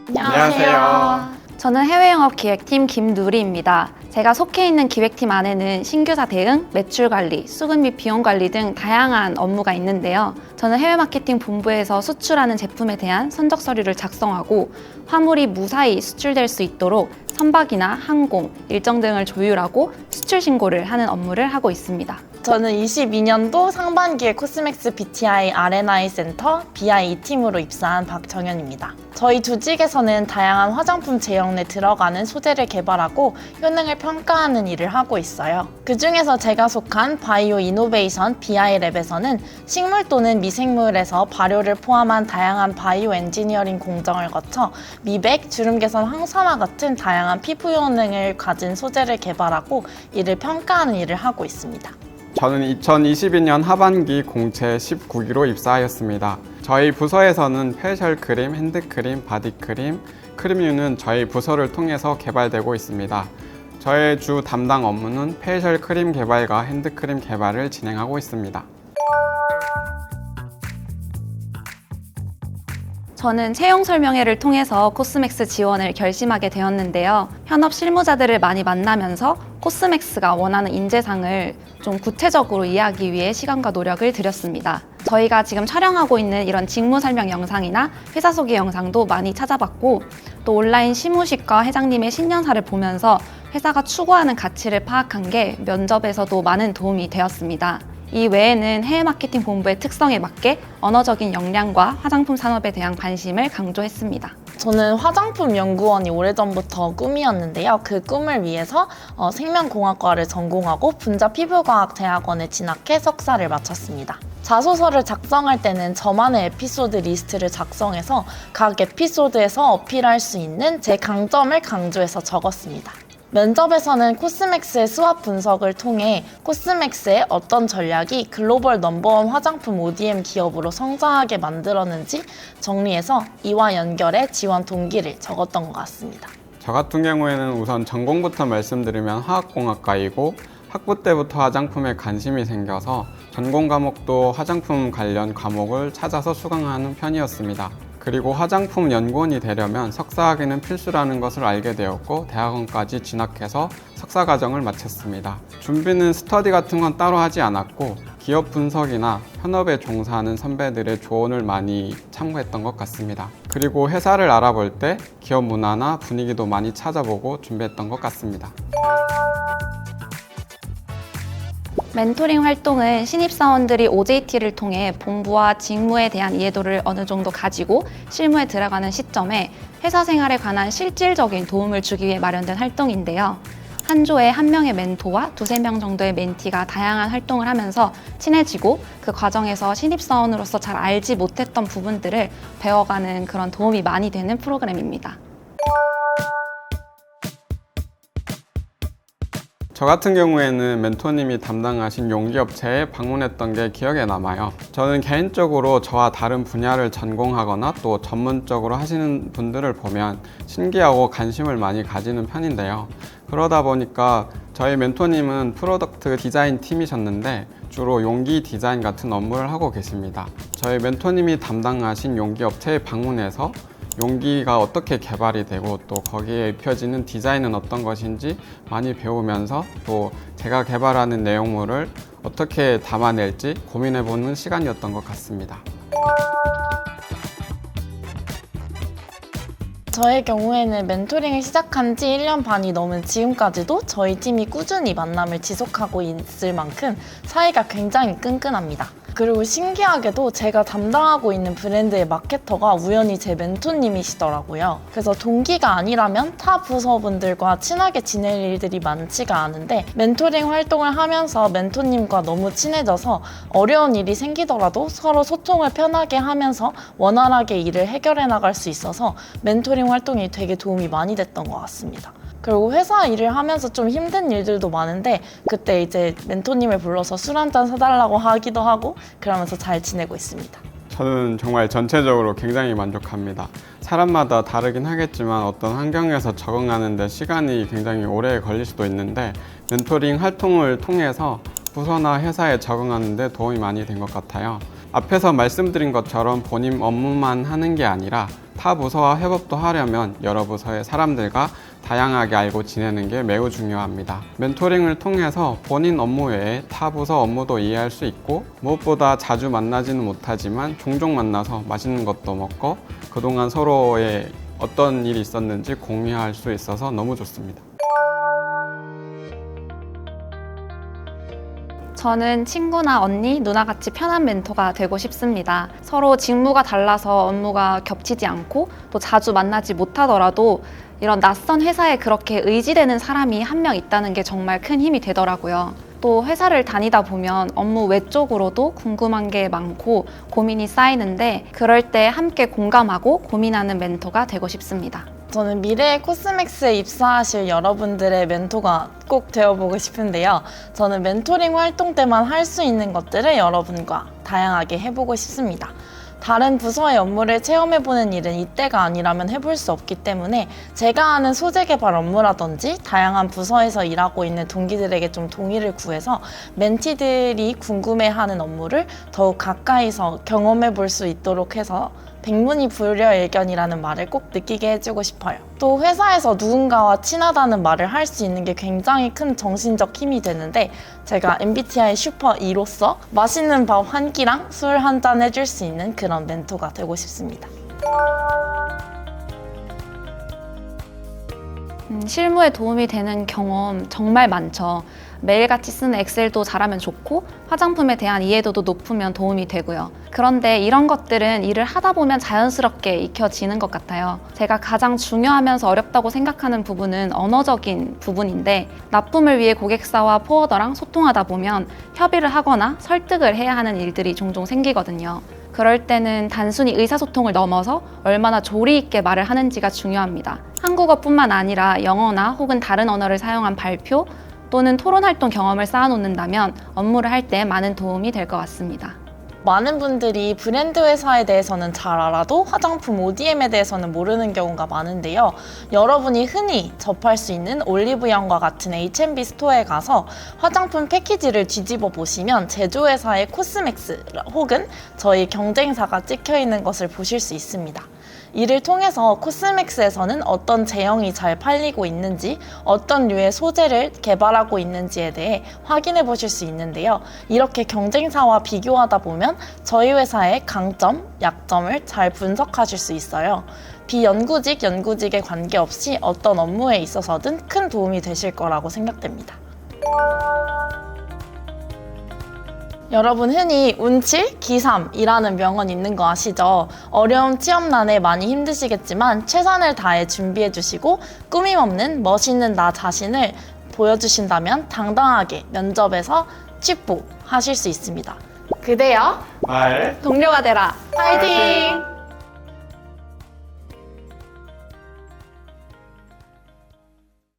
안녕하세요. 저는 해외영업 기획팀 김누리입니다. 제가 속해 있는 기획팀 안에는 신규사 대응, 매출 관리, 수급 및 비용 관리 등 다양한 업무가 있는데요. 저는 해외 마케팅 본부에서 수출하는 제품에 대한 선적 서류를 작성하고 화물이 무사히 수출될 수 있도록 선박이나 항공, 일정 등을 조율하고 수출 신고를 하는 업무를 하고 있습니다. 저는 22년도 상반기에 코스맥스 BTI R&I 센터 BI 팀으로 입사한 박정현입니다. 저희 조직에서는 다양한 화장품 제형에 들어가는 소재를 개발하고 효능을 평가하는 일을 하고 있어요. 그 중에서 제가 속한 바이오 이노베이션 BI랩에서는 식물 또는 미생물에서 발효를 포함한 다양한 바이오 엔지니어링 공정을 거쳐 미백, 주름 개선, 항산화 같은 다양한 피부 효능을 가진 소재를 개발하고 이를 평가하는 일을 하고 있습니다. 저는 2022년 하반기 공채 19기로 입사하였습니다. 저희 부서에서는 페이셜 크림, 핸드크림, 바디크림, 크림류는 저희 부서를 통해서 개발되고 있습니다. 저의 주 담당 업무는 페이셜 크림 개발과 핸드크림 개발을 진행하고 있습니다. 저는 채용 설명회를 통해서 코스맥스 지원을 결심하게 되었는데요. 현업 실무자들을 많이 만나면서 코스맥스가 원하는 인재상을 좀 구체적으로 이해하기 위해 시간과 노력을 들였습니다. 저희가 지금 촬영하고 있는 이런 직무 설명 영상이나 회사 소개 영상도 많이 찾아봤고 또 온라인 시무식과 회장님의 신년사를 보면서 회사가 추구하는 가치를 파악한 게 면접에서도 많은 도움이 되었습니다. 이 외에는 해외 마케팅 본부의 특성에 맞게 언어적인 역량과 화장품 산업에 대한 관심을 강조했습니다. 저는 화장품 연구원이 오래전부터 꿈이었는데요. 그 꿈을 위해서 생명공학과를 전공하고 분자피부과학대학원에 진학해 석사를 마쳤습니다. 자소서를 작성할 때는 저만의 에피소드 리스트를 작성해서 각 에피소드에서 어필할 수 있는 제 강점을 강조해서 적었습니다. 면접에서는 코스맥스의 수합 분석을 통해 코스맥스의 어떤 전략이 글로벌 넘버원 화장품 ODM 기업으로 성장하게 만들었는지 정리해서 이와 연결해 지원 동기를 적었던 것 같습니다. 저 같은 경우에는 우선 전공부터 말씀드리면 화학공학과이고 학부 때부터 화장품에 관심이 생겨서 전공 과목도 화장품 관련 과목을 찾아서 수강하는 편이었습니다. 그리고 화장품 연구원이 되려면 석사학위는 필수라는 것을 알게 되었고 대학원까지 진학해서 석사 과정을 마쳤습니다. 준비는 스터디 같은 건 따로 하지 않았고 기업 분석이나 현업에 종사하는 선배들의 조언을 많이 참고했던 것 같습니다. 그리고 회사를 알아볼 때 기업 문화나 분위기도 많이 찾아보고 준비했던 것 같습니다. 멘토링 활동은 신입사원들이 OJT를 통해 본부와 직무에 대한 이해도를 어느 정도 가지고 실무에 들어가는 시점에 회사 생활에 관한 실질적인 도움을 주기 위해 마련된 활동인데요. 한 조에 한 명의 멘토와 두세 명 정도의 멘티가 다양한 활동을 하면서 친해지고 그 과정에서 신입사원으로서 잘 알지 못했던 부분들을 배워가는 그런 도움이 많이 되는 프로그램입니다. 저 같은 경우에는 멘토님이 담당하신 용기업체에 방문했던 게 기억에 남아요. 저는 개인적으로 저와 다른 분야를 전공하거나 또 전문적으로 하시는 분들을 보면 신기하고 관심을 많이 가지는 편인데요. 그러다 보니까 저희 멘토님은 프로덕트 디자인 팀이셨는데 주로 용기 디자인 같은 업무를 하고 계십니다. 저희 멘토님이 담당하신 용기업체에 방문해서 용기가 어떻게 개발이 되고 또 거기에 입혀지는 디자인은 어떤 것인지 많이 배우면서 또 제가 개발하는 내용물을 어떻게 담아낼지 고민해보는 시간이었던 것 같습니다. 저의 경우에는 멘토링을 시작한 지 1년 반이 넘은 지금까지도 저희 팀이 꾸준히 만남을 지속하고 있을 만큼 사이가 굉장히 끈끈합니다. 그리고 신기하게도 제가 담당하고 있는 브랜드의 마케터가 우연히 제 멘토님이시더라고요. 그래서 동기가 아니라면 타 부서분들과 친하게 지낼 일들이 많지가 않은데 멘토링 활동을 하면서 멘토님과 너무 친해져서 어려운 일이 생기더라도 서로 소통을 편하게 하면서 원활하게 일을 해결해 나갈 수 있어서 멘토링 활동이 되게 도움이 많이 됐던 것 같습니다. 그리고 회사 일을 하면서 좀 힘든 일들도 많은데 그때 이제 멘토님을 불러서 술 한잔 사달라고 하기도 하고 그러면서 잘 지내고 있습니다. 저는 정말 전체적으로 굉장히 만족합니다. 사람마다 다르긴 하겠지만 어떤 환경에서 적응하는 데 시간이 굉장히 오래 걸릴 수도 있는데 멘토링 활동을 통해서 부서나 회사에 적응하는 데 도움이 많이 된 것 같아요. 앞에서 말씀드린 것처럼 본인 업무만 하는 게 아니라 타 부서와 협업도 하려면 여러 부서의 사람들과 다양하게 알고 지내는 게 매우 중요합니다. 멘토링을 통해서 본인 업무 외에 타 부서 업무도 이해할 수 있고 무엇보다 자주 만나지는 못하지만 종종 만나서 맛있는 것도 먹고 그동안 서로의 어떤 일이 있었는지 공유할 수 있어서 너무 좋습니다. 저는 친구나 언니, 누나같이 편한 멘토가 되고 싶습니다. 서로 직무가 달라서 업무가 겹치지 않고 또 자주 만나지 못하더라도 이런 낯선 회사에 그렇게 의지되는 사람이 한 명 있다는 게 정말 큰 힘이 되더라고요. 또 회사를 다니다 보면 업무 외적으로도 궁금한 게 많고 고민이 쌓이는데 그럴 때 함께 공감하고 고민하는 멘토가 되고 싶습니다. 저는 미래의 코스맥스에 입사하실 여러분들의 멘토가 꼭 되어보고 싶은데요. 저는 멘토링 활동 때만 할 수 있는 것들을 여러분과 다양하게 해보고 싶습니다. 다른 부서의 업무를 체험해보는 일은 이때가 아니라면 해볼 수 없기 때문에 제가 하는 소재 개발 업무라든지 다양한 부서에서 일하고 있는 동기들에게 좀 동의를 구해서 멘티들이 궁금해하는 업무를 더욱 가까이서 경험해볼 수 있도록 해서 백문이 불여일견이라는 말을 꼭 느끼게 해주고 싶어요. 또 회사에서 누군가와 친하다는 말을 할 수 있는 게 굉장히 큰 정신적 힘이 되는데 제가 MBTI 슈퍼 2로서 맛있는 밥 한 끼랑 술 한 잔 해줄 수 있는 그런 멘토가 되고 싶습니다. 실무에 도움이 되는 경험 정말 많죠. 매일같이 쓰는 엑셀도 잘하면 좋고 화장품에 대한 이해도도 높으면 도움이 되고요. 그런데 이런 것들은 일을 하다 보면 자연스럽게 익혀지는 것 같아요. 제가 가장 중요하면서 어렵다고 생각하는 부분은 언어적인 부분인데 납품을 위해 고객사와 포워더랑 소통하다 보면 협의를 하거나 설득을 해야 하는 일들이 종종 생기거든요. 그럴 때는 단순히 의사소통을 넘어서 얼마나 조리 있게 말을 하는지가 중요합니다. 한국어뿐만 아니라 영어나 혹은 다른 언어를 사용한 발표 또는 토론 활동 경험을 쌓아놓는다면 업무를 할 때 많은 도움이 될 것 같습니다. 많은 분들이 브랜드 회사에 대해서는 잘 알아도 화장품 ODM에 대해서는 모르는 경우가 많은데요. 여러분이 흔히 접할 수 있는 올리브영과 같은 H&B 스토어에 가서 화장품 패키지를 뒤집어 보시면 제조회사의 코스맥스 혹은 저희 경쟁사가 찍혀 있는 것을 보실 수 있습니다. 이를 통해서 코스맥스에서는 어떤 제형이 잘 팔리고 있는지, 어떤 류의 소재를 개발하고 있는지에 대해 확인해 보실 수 있는데요. 이렇게 경쟁사와 비교하다 보면 저희 회사의 강점, 약점을 잘 분석하실 수 있어요. 비연구직, 연구직에 관계없이 어떤 업무에 있어서든 큰 도움이 되실 거라고 생각됩니다. 여러분 흔히 운칠, 기삼이라는 명언 있는 거 아시죠? 어려운 취업난에 많이 힘드시겠지만 최선을 다해 준비해 주시고 꾸밈 없는 멋있는 나 자신을 보여주신다면 당당하게 면접에서 취뽀하실 수 있습니다. 그대여 말 동료가 되라. 파이팅!